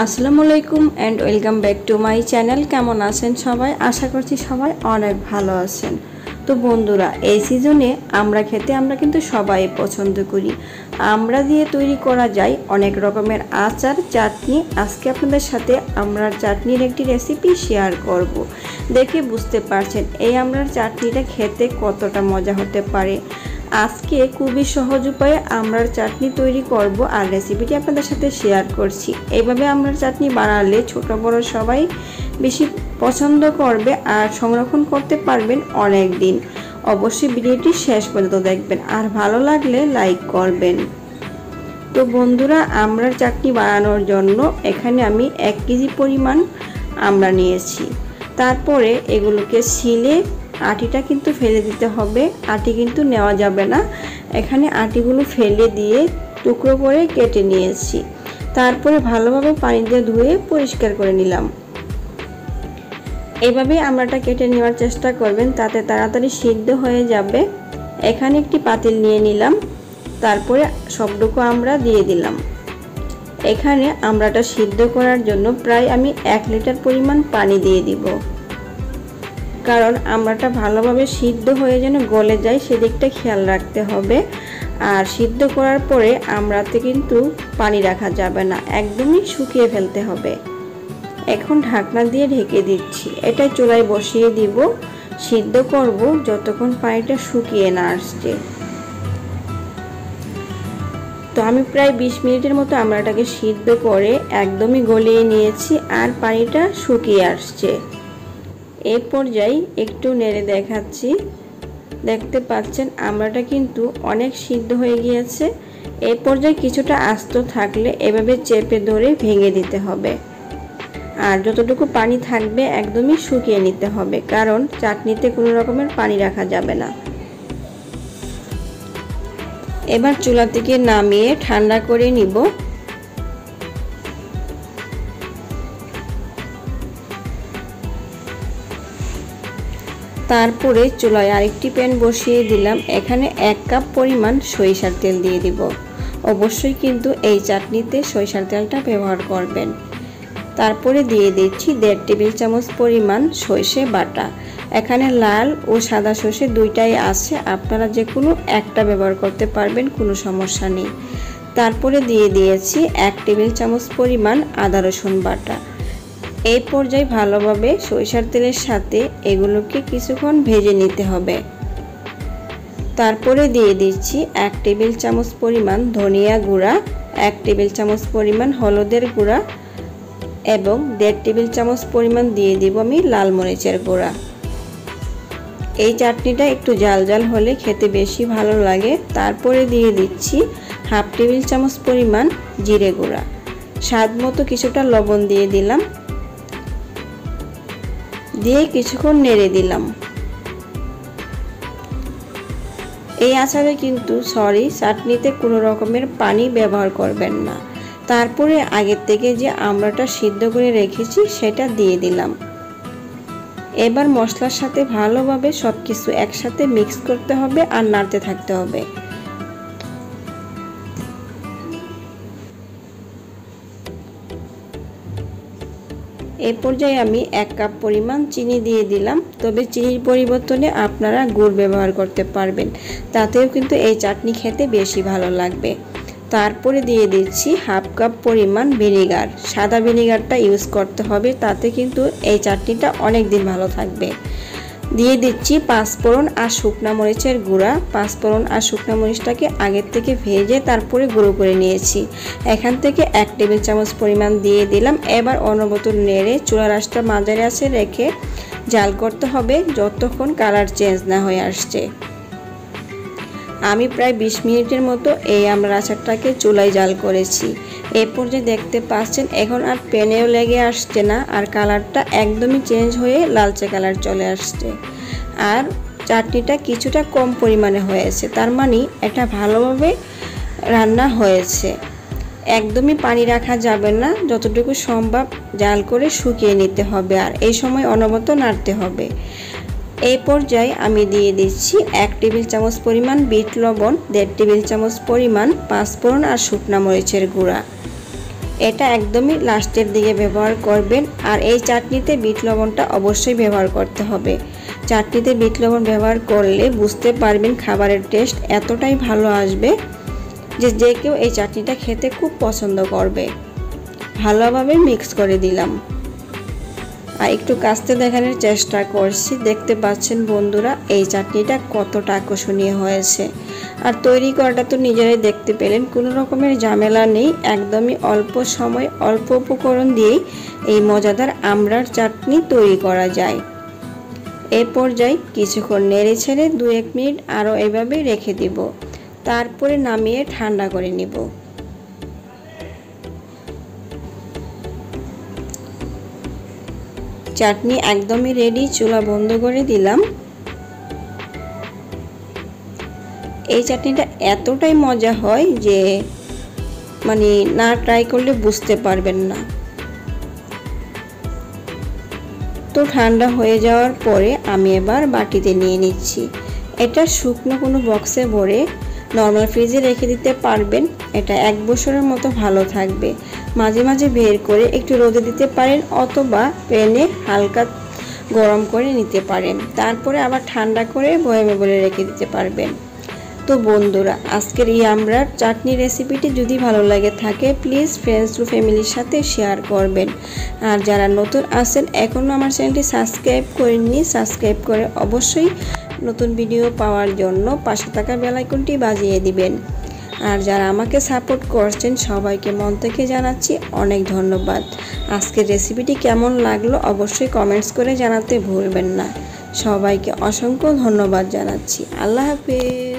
আসসালামু আলাইকুম and welcome back to my channel. কেমন আছেন সবাই? আশা করছি সবাই অনেক ভালো আছেন। তো বন্ধুরা, এই সিজনে আমরা খেতে আমরা কিন্তু সবাই পছন্দ করি। আমরা দিয়ে তৈরি করা যায় অনেক রকমের আচার, চাটনি। আজকে আপনাদের সাথে আমড়ার চাটনির একটি রেসিপি শেয়ার করব। দেখে বুঝতে পারছেন এই আমড়ার চাটনিটা খেতে কতটা মজা হতে পারে। আজকে খুবই সহজ উপায়ে আমড়ার চাটনি তৈরি করব আর রেসিপিটি আপনাদের সাথে শেয়ার করছি। এইভাবে আমড়ার চাটনি বানালে ছোট বড় সবাই বেশি পছন্দ করবে আর সংরক্ষণ করতে পারবেন অনেক দিন। অবশ্যই ভিডিওটি শেষ পর্যন্ত দেখবেন আর ভালো লাগলে লাইক করবেন। তো বন্ধুরা, আমড়ার চাটনি বানানোর জন্য এখানে আমি 1 কেজি পরিমাণ আমড়া নিয়েছি। তারপরে এগুলোকে ছিলে আটিটা কিন্তু ফেলে দিতে হবে। আটি কিন্তু নেওয়া যাবে না। এখানে আটিগুলো ফেলে দিয়ে টুকরো করে কেটে নিয়েছি। তারপরে ভালোভাবে পানি দিয়ে ধুয়ে পরিষ্কার করে নিলাম। এভাবে আমড়াটা কেটে নেওয়ার চেষ্টা করবেন, তাতে তাড়াতাড়ি সিদ্ধ হয়ে যাবে। এখানে একটি পাতিল নিয়ে নিলাম। তারপরে সবটুকু আমড়া দিয়ে দিলাম। এখানে আমড়াটা সিদ্ধ করার জন্য প্রায় আমি 1 লিটার পরিমাণ পানি দিয়ে দিব, কারণ আমড়াটা ভালোভাবে সিদ্ধ হয়ে যেন গলে যায় সেদিকটা খেয়াল রাখতে হবে। আর সিদ্ধ করার পরে আমড়াতে কিন্তু পানি রাখা যাবে না, একদমই শুকিয়ে ফেলতে হবে। এখন ঢাকনা দিয়ে ঢেকে দিচ্ছি। এটা চুলায় বসিয়ে দিব, সিদ্ধ করব যতক্ষণ পানিটা শুকিয়ে না আসছে। তো আমি প্রায় 20 মিনিটের মতো আমড়াটাকে সিদ্ধ করে একদমই গলিয়ে নিয়েছি আর পানিটা শুকিয়ে আসছে। এই পর্যায়ে একটু নেড়ে দেখাচ্ছি। দেখতে পাচ্ছেন আমড়াটা কিন্তু অনেক সিদ্ধ হয়ে গিয়েছে। এই পর্যায়ে কিছুটা আস্ত থাকলে এভাবে চেপে ধরে ভেঙে দিতে হবে। আর যতটুকু পানি থাকবে একদমই শুকিয়ে নিতে হবে, কারণ চাটনিতে কোনো রকমের পানি রাখা যাবে না। এবার চুলা থেকে নামিয়ে ঠান্ডা করে নিব। তারপরে চুলায় আরেকটি প্যান বসিয়ে দিলাম। এখানে 1 কাপ পরিমাণ সরিষার তেল দিয়ে দিব। অবশ্যই কিন্তু এই চাটনিতে সরিষার তেলটা ব্যবহার করবেন। তারপরে দিয়ে দিচ্ছি 1.5 টেবিল চামচ পরিমাণ সরষে বাটা। এখানে লাল ও সাদা সরষে দুইটাই আছে, আপনারা যে কোনো একটা ব্যবহার করতে পারবেন, কোনো সমস্যা নেই। তারপরে দিয়ে দিয়েছি 1 টেবিল চামচ পরিমাণ আদা রসুন বাটা। এই পর্যায়ে ভালোভাবে সরিষার তেলের সাথে এগুলোকে কিছুক্ষণ ভেজে নিতে হবে। তারপরে দিয়ে দিচ্ছি 1 টেবিল চামচ পরিমাণ ধনিয়া গুঁড়া, 1 টেবিল চামচ পরিমাণ হলুদের গুঁড়া এবং 1.5 টেবিল চামচ পরিমাণ দিয়ে দিব আমি লাল মরিচের গুঁড়া। এই চাটনিটা একটু ঝাল ঝাল হলে খেতে বেশি ভালো লাগে। তারপরে দিয়ে দিচ্ছি 1/2 টেবিল চামচ পরিমাণ জিরে গুঁড়া। স্বাদ মতো কিছুটা লবণ দিয়ে দিলাম, দিয়ে কিছুক্ষণ নেড়ে দিলাম। এই আচারে কিন্তু চাটনিতে কোনো রকমের পানি ব্যবহার করবেন না। তারপরে আগের থেকে যে আমড়াটা সিদ্ধ করে রেখেছি সেটা দিয়ে দিলাম। এবার মশলার সাথে ভালোভাবে সবকিছু একসাথে মিক্স করতে হবে আর নাড়তে থাকতে হবে। এই পর্যায়ে আমি 1 কাপ পরিমাণ চিনি দিয়ে দিলাম। তবে চিনির পরিবর্তনে আপনারা গুড় ব্যবহার করতে পারবেন, তাতেও কিন্তু এই চাটনি খেতে বেশি ভালো লাগবে। তারপরে দিয়ে দিচ্ছি 1/2 কাপ পরিমাণ ভিনেগার। সাদা ভিনেগারটা ইউজ করতে হবে, তাতে কিন্তু এই চাটনিটা অনেক দিন ভালো থাকবে। দিয়ে দিচ্ছি 5 ফোড়ন আর শুকনা মরিচের গুঁড়া। 5 ফোড়ন আর শুকনা মরিচটাকে আগের থেকে ভেজে তারপরে গুঁড়ো করে নিয়েছি। এখান থেকে 1 টেবিল চামচ পরিমাণ দিয়ে দিলাম। এবার অনবরত নেড়ে চুলার আঁচটা মাঝারি আঁচে রেখে জাল করতে হবে যতক্ষণ কালার চেঞ্জ না হয়ে আসছে। আমি প্রায় 20 মিনিটের মতো এই আমড়ার আচারটাকে চুলায় জাল করেছি। এই পর্যায়ে দেখতে পাচ্ছেন এখন আর প্যানেও লেগে আসছে না, আর কালারটা একদমই চেঞ্জ হয়ে লালচে কালার চলে আসছে। আর চাটনিটা কিছুটা কম পরিমাণে হয়েছে, তার মানে এটা ভালোভাবে রান্না হয়েছে। একদমই পানি রাখা যাবে না, যতটুকু সম্ভব জাল করে শুকিয়ে নিতে হবে আর এই সময় অনবরত নাড়তে হবে। এই পর্যায়ে আমি দিয়ে দিচ্ছি 1 টেবিল চামচ পরিমাণ বিট লবণ, 1.5 টেবিল চামচ পরিমাণ 5 ফোড়ন আর শুকনা মরিচের গুঁড়া। এটা একদমই লাস্টের দিকে ব্যবহার করবেন। আর এই চাটনিতে বিট লবণটা অবশ্যই ব্যবহার করতে হবে। চাটনিতে বিট লবণ ব্যবহার করলে বুঝতে পারবেন খাবারের টেস্ট এতটাই ভালো আসবে যে কেউ এই চাটনিটা খেতে খুব পছন্দ করবে। ভালোভাবে মিক্স করে দিলাম আর একটু কাছতে দেখানোর চেষ্টা করছি। দেখতে পাচ্ছেন বন্ধুরা এই চাটনিটা কতটা আকর্ষণীয় হয়েছে। আর তৈরি করাটা তো নিজেরাই দেখতে পেলেন, কোনো রকমের ঝামেলা নেই। একদমই অল্প সময় অল্প উপকরণ দিয়েই এই মজাদার আমড়ার চাটনি তৈরি করা যায়। এই পর্যায়ে কিছুক্ষণ নেড়ে ছেড়ে 2-1 মিনিট আরও এভাবে রেখে দিব, তারপরে নামিয়ে ঠান্ডা করে নিব। চাটনি একদমই রেডি, চুলা বন্ধ করে দিলাম। এই চাটনিটা এতটাই মজা হয় যে মানে না ট্রাই করলে বুঝতে পারবেন না। তো ঠান্ডা হয়ে যাওয়ার পরে আমি এবার বাটিতে নিয়ে নিচ্ছি। এটা শুকনো কোনো বক্সে ভরে নর্মাল ফ্রিজে রেখে দিতে পারবেন। এটা 1 বছরের মতো ভালো থাকবে। মাঝে মাঝে বের করে একটু রোদে দিতে পারেন অথবা প্যানে হালকা গরম করে নিতে পারেন, তারপরে আবার ঠান্ডা করে বয়ামে ভরে রেখে দিতে পারবেন। তো বন্ধুরা, আজকের এই আমড়ার চাটনি রেসিপিটি যদি ভালো লাগে থাকে প্লিজ ফ্রেন্ডস টু ফ্যামিলির সাথে শেয়ার করবেন। আর যারা নতুন আছেন এখনও আমার চ্যানেলটি সাবস্ক্রাইব করেননি, সাবস্ক্রাইব করে অবশ্যই নতুন ভিডিও পাওয়ার জন্য পাশে থাকা বেল আইকনটি বাজিয়ে দিবেন। আর যারা আমাকে সাপোর্ট করছেন সবাইকে মন থেকে জানাচ্ছি অনেক ধন্যবাদ। আজকের রেসিপিটি কেমন লাগলো অবশ্যই কমেন্টস করে জানাতে ভুলবেন না। সবাইকে অসংখ্য ধন্যবাদ জানাচ্ছি। আল্লাহ হাফেজ।